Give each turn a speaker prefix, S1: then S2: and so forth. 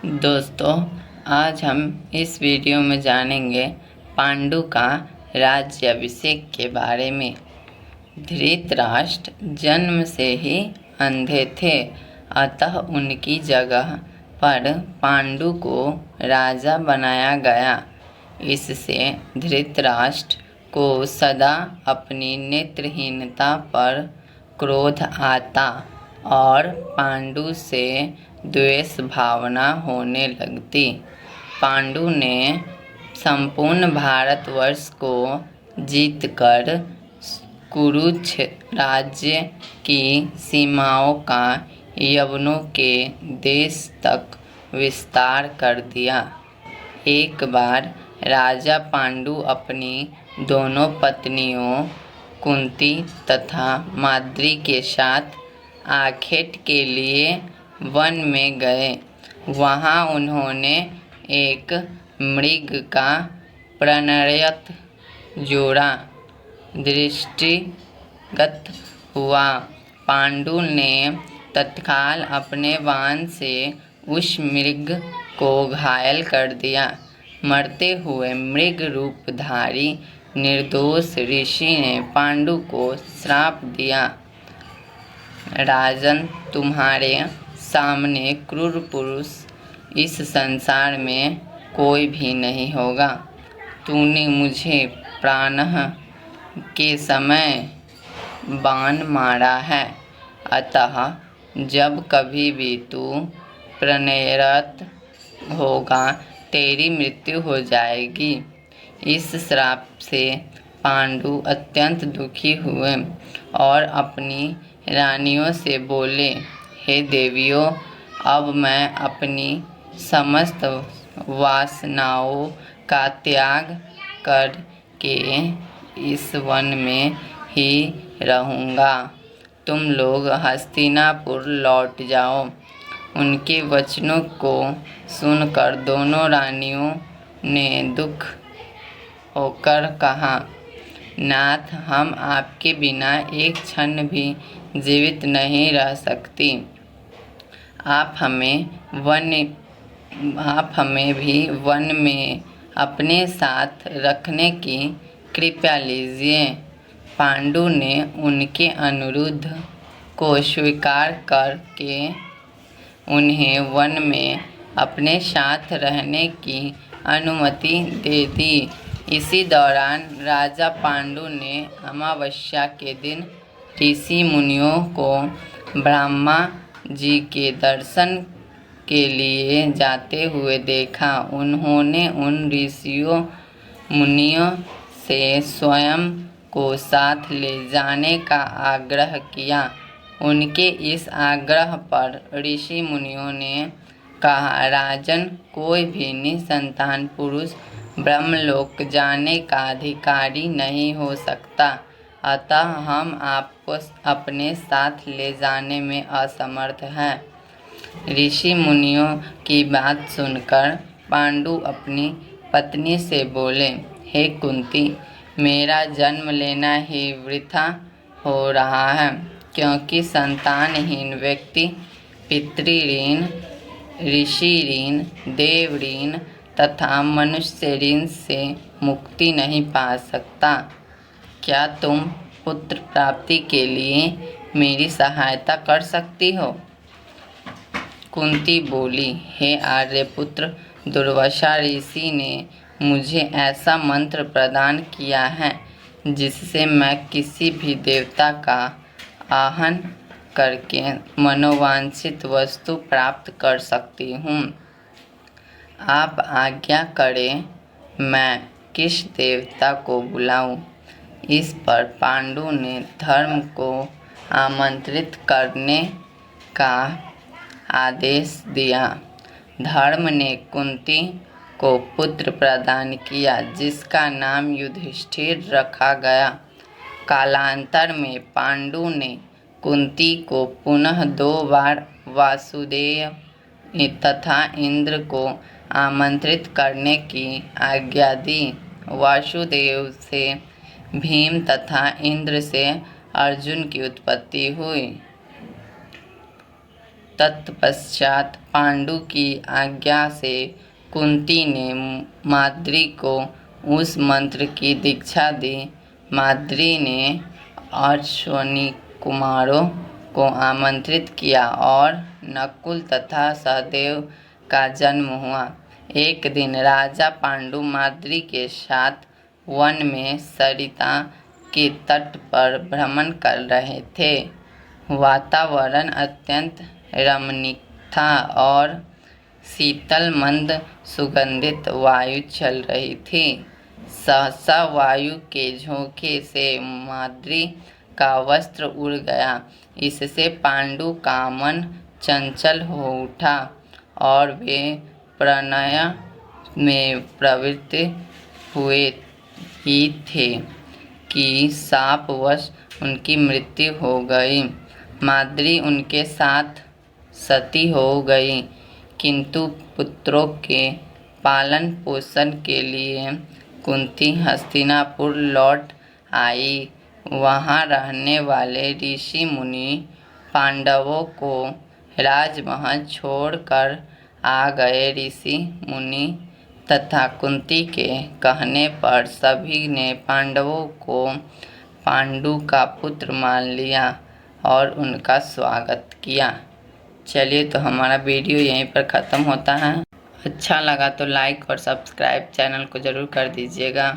S1: दोस्तों, आज हम इस वीडियो में जानेंगे पांडु का राज्याभिषेक के बारे में। धृतराष्ट्र जन्म से ही अंधे थे, अतः उनकी जगह पर पांडु को राजा बनाया गया। इससे धृतराष्ट्र को सदा अपनी नेत्रहीनता पर क्रोध आता और पांडु से द्वेष भावना होने लगती। पांडु ने संपूर्ण भारतवर्ष को जीतकर कुरुक्षेत्र राज्य की सीमाओं का यवनों के देश तक विस्तार कर दिया। एक बार राजा पांडु अपनी दोनों पत्नियों कुंती तथा माद्री के साथ आखेट के लिए वन में गए। वहां उन्होंने एक मृग का प्रणयत जोड़ा दृष्टिगत हुआ। पांडु ने तत्काल अपने बाण से उस मृग को घायल कर दिया। मरते हुए मृग रूपधारी निर्दोष ऋषि ने पांडु को श्राप दिया, राजन, तुम्हारे सामने क्रूर पुरुष इस संसार में कोई भी नहीं होगा। तूने मुझे प्राणः के समय बाण मारा है, अतः जब कभी भी तू प्रणयरत होगा तेरी मृत्यु हो जाएगी। इस श्राप से पांडु अत्यंत दुखी हुए और अपनी रानियों से बोले, हे देवियों, अब मैं अपनी समस्त वासनाओं का त्याग करके इस वन में ही रहूँगा। तुम लोग हस्तिनापुर लौट जाओ। उनके वचनों को सुनकर दोनों रानियों ने दुख होकर कहा, नाथ, हम आपके बिना एक क्षण भी जीवित नहीं रह सकती। आप हमें भी वन में अपने साथ रखने की कृपा लीजिए। पांडु ने उनके अनुरोध को स्वीकार करके उन्हें वन में अपने साथ रहने की अनुमति दे दी। इसी दौरान राजा पांडु ने अमावस्या के दिन ऋषि मुनियों को ब्रह्मा जी के दर्शन के लिए जाते हुए देखा। उन्होंने उन ऋषियों मुनियों से स्वयं को साथ ले जाने का आग्रह किया। उनके इस आग्रह पर ऋषि मुनियों ने कहा, राजन, कोई भी निसंतान पुरुष ब्रह्मलोक जाने का अधिकारी नहीं हो सकता, अतः हम आपको अपने साथ ले जाने में असमर्थ हैं। ऋषि मुनियों की बात सुनकर पांडु अपनी पत्नी से बोले, हे कुंती, मेरा जन्म लेना ही वृथा हो रहा है, क्योंकि संतानहीन व्यक्ति पितृ ऋण, ऋषि ऋण, देव ऋण तथा मनुष्य ऋण से मुक्ति नहीं पा सकता। क्या तुम पुत्र प्राप्ति के लिए मेरी सहायता कर सकती हो? कुंती बोली, हे आर्यपुत्र, दुर्वासा ऋषि ने मुझे ऐसा मंत्र प्रदान किया है जिससे मैं किसी भी देवता का आह्वान करके मनोवांछित वस्तु प्राप्त कर सकती हूँ। आप आज्ञा करें, मैं किस देवता को बुलाऊं? इस पर पांडु ने धर्म को आमंत्रित करने का आदेश दिया। धर्म ने कुंती को पुत्र प्रदान किया, जिसका नाम युधिष्ठिर रखा गया। कालांतर में पांडु ने कुंती को पुनः 2 बार वासुदेव तथा इंद्र को आमंत्रित करने की आज्ञा दी। वासुदेव से भीम तथा इंद्र से अर्जुन की उत्पत्ति हुई। तत्पश्चात पांडु की आज्ञा से कुंती ने माद्री को उस मंत्र की दीक्षा दी। माद्री ने अश्विनी कुमारों को आमंत्रित किया और नकुल तथा सहदेव का जन्म हुआ। एक दिन राजा पांडु माद्री के साथ वन में सरिता के तट पर भ्रमण कर रहे थे। वातावरण अत्यंत रमणीक था और शीतल मंद सुगंधित वायु चल रही थी। सहसा वायु के झोंके से माद्री का वस्त्र उड़ गया। इससे पांडु का मन चंचल हो उठा और वे प्रणय में प्रवृत्त हुए ही थे कि शापवश उनकी मृत्यु हो गई। माद्री उनके साथ सती हो गई, किंतु पुत्रों के पालन पोषण के लिए कुंती हस्तिनापुर लौट आई। वहाँ रहने वाले ऋषि मुनि पांडवों को राजमहल छोड़कर आ गए। ऋषि मुनि तथा कुंती के कहने पर सभी ने पांडवों को पांडु का पुत्र मान लिया और उनका स्वागत किया। चलिए, तो हमारा वीडियो यहीं पर ख़त्म होता है। अच्छा लगा तो लाइक और सब्सक्राइब चैनल को ज़रूर कर दीजिएगा।